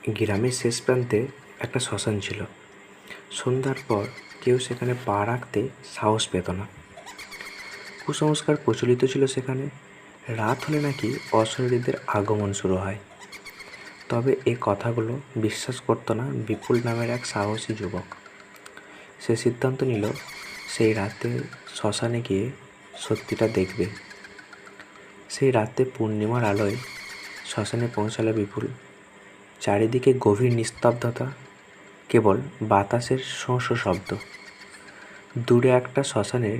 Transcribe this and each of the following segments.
গ্রামের শেষ প্রান্তে একটা শ্মশান ছিল। সন্ধ্যার পর কেউ সেখানে পা রাখতে সাহস পেত না। কুসংস্কার প্রচলিত ছিল সেখানে। রাত হলে নাকি অশরীরীদের আগমন শুরু হয়। তবে এই কথাগুলো বিশ্বাস করত না বিপুল নামের এক সাহসী যুবক। সে সিদ্ধান্ত নিল সেই রাতে শ্মশানে গিয়ে সত্যিটা দেখবে। সেই রাতে পূর্ণিমার আলোয় শ্মশানে পৌঁছালো বিপুল। চারিদিকে গভীর নিস্তব্ধতা, কেবল বাতাসের শোঁ শোঁ শব্দ। দূরে একটা শ্মশানের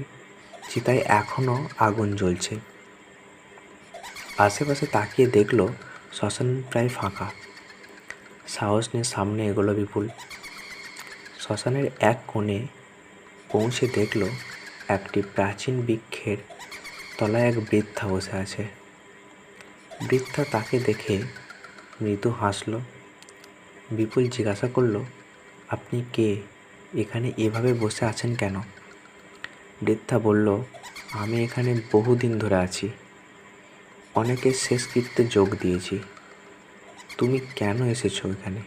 চিতায় এখনও আগুন জ্বলছে। আশেপাশে তাকিয়ে দেখল শ্মশান প্রায় ফাঁকা। সাহস নিয়ে সামনে এগোলো বিপুল। শ্মশানের এক কোণে পৌঁছে দেখল একটি প্রাচীন বৃক্ষের তলায় এক বৃদ্ধা বসে আছে। বৃদ্ধা তাকে দেখে মৃদু হাসল। বিপুল জিজ্ঞাসা করল, আপনি কে? এখানে এভাবে বসে আছেন কেন? বৃদ্ধা বলল, আমি এখানে বহুদিন ধরে আছি। অনেকের শেষকৃত্যে যোগ দিয়েছি। তুমি কেন এসেছো এখানে?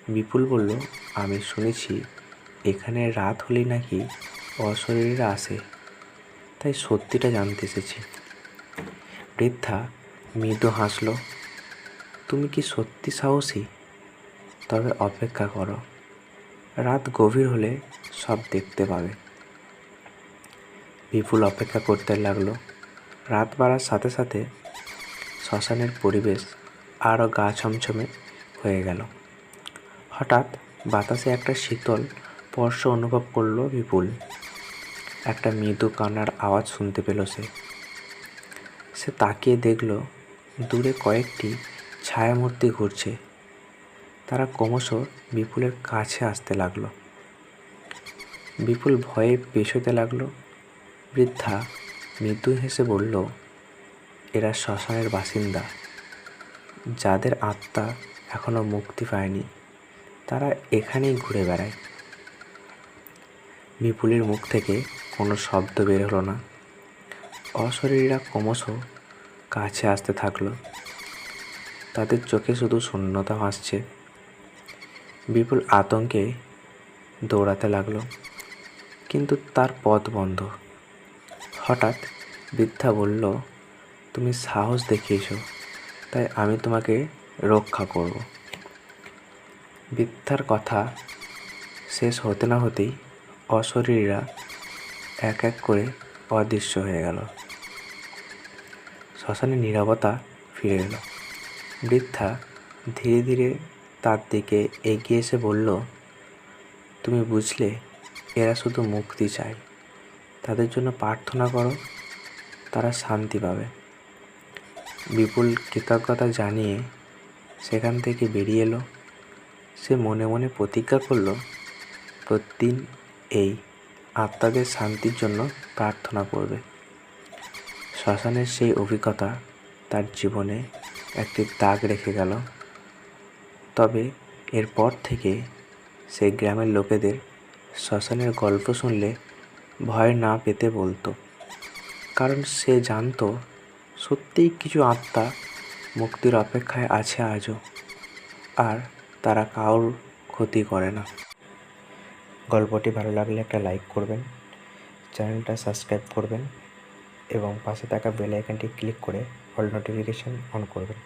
বিপুল বলল, আমি শুনেছি এখানে রাত হলেই নাকি অশরীরীরা আসে, তাই সত্যিটা জানতে এসেছি। বৃদ্ধা মৃদু হাসল, তুমি কি সত্যি সাহসী? তবে অপেক্ষা করো, রাত গভীর হলে সব দেখতে পাবে। বিপুল অপেক্ষা করতে লাগলো। রাত বাড়ার সাথে সাথে শ্মশানের পরিবেশ আরও গা ছমছমে হয়ে গেল। হঠাৎ বাতাসে একটা শীতল স্পর্শ অনুভব করলো বিপুল। একটা মৃদু কান্নার আওয়াজ শুনতে পেল সে তাকিয়ে দেখল দূরে কয়েকটি ছায়ামূর্তি ঘুরছে। তারা ক্রমশ বিপুলের কাছে আসতে লাগলো। বিপুল ভয়ে পেছোতে লাগলো। বৃদ্ধা মৃদু হেসে বলল, এরা শ্মশানের বাসিন্দা, যাদের আত্মা এখনো মুক্তি পায়নি, তারা এখানেই ঘুরে বেড়ায়। বিপুলের মুখ থেকে কোনো শব্দ বের হলো না। অশরীরীরা ক্রমশ কাছে আসতে থাকলো। তাদের চোখে শুধু শূন্যতা ভাসছে। বিপুল আতঙ্কে দৌড়াতে লাগলো, কিন্তু তার পথ বন্ধ। হঠাৎ বৃদ্ধা বলল, তুমি সাহস দেখিয়েছো, তাই আমি তোমাকে রক্ষা করব। বৃদ্ধার কথা শেষ হতে না হতেই অশরীরীরা এক এক করে অদৃশ্য হয়ে গেল। শ্মশানে নীরবতা ফিরে এলো। বৃদ্ধা ধীরে ধীরে তার দিকে এগিয়ে এসে বলল, তুমি বুঝলে, এরা শুধু মুক্তি চায়। তাদের জন্য প্রার্থনা করো, তারা শান্তি পাবে। বিপুল কৃতজ্ঞতা জানিয়ে সেখান থেকে বেরিয়ে এলো। সে মনে মনে প্রতিজ্ঞা করল, প্রতিদিন এই আত্মাদের শান্তির জন্য প্রার্থনা করবে। শ্মশানের সেই অভিজ্ঞতা তার জীবনে একটি দাগ রেখে গেল। তবে এরপর থেকে সে গ্রামের লোকেদের শ্মশানের গল্প শুনলে ভয় না পেতে বলতো, কারণ সে জানতো সত্যিই কিছু আত্মা মুক্তির অপেক্ষায় আছে আজও, আর তারা কারোর ক্ষতি করে না। গল্পটি ভালো লাগলে একটা লাইক করবেন, চ্যানেলটা সাবস্ক্রাইব করবেন এবং পাশে থাকা বেল আইকনটি ক্লিক করে অল নোটিফিকেশন অন করবেন।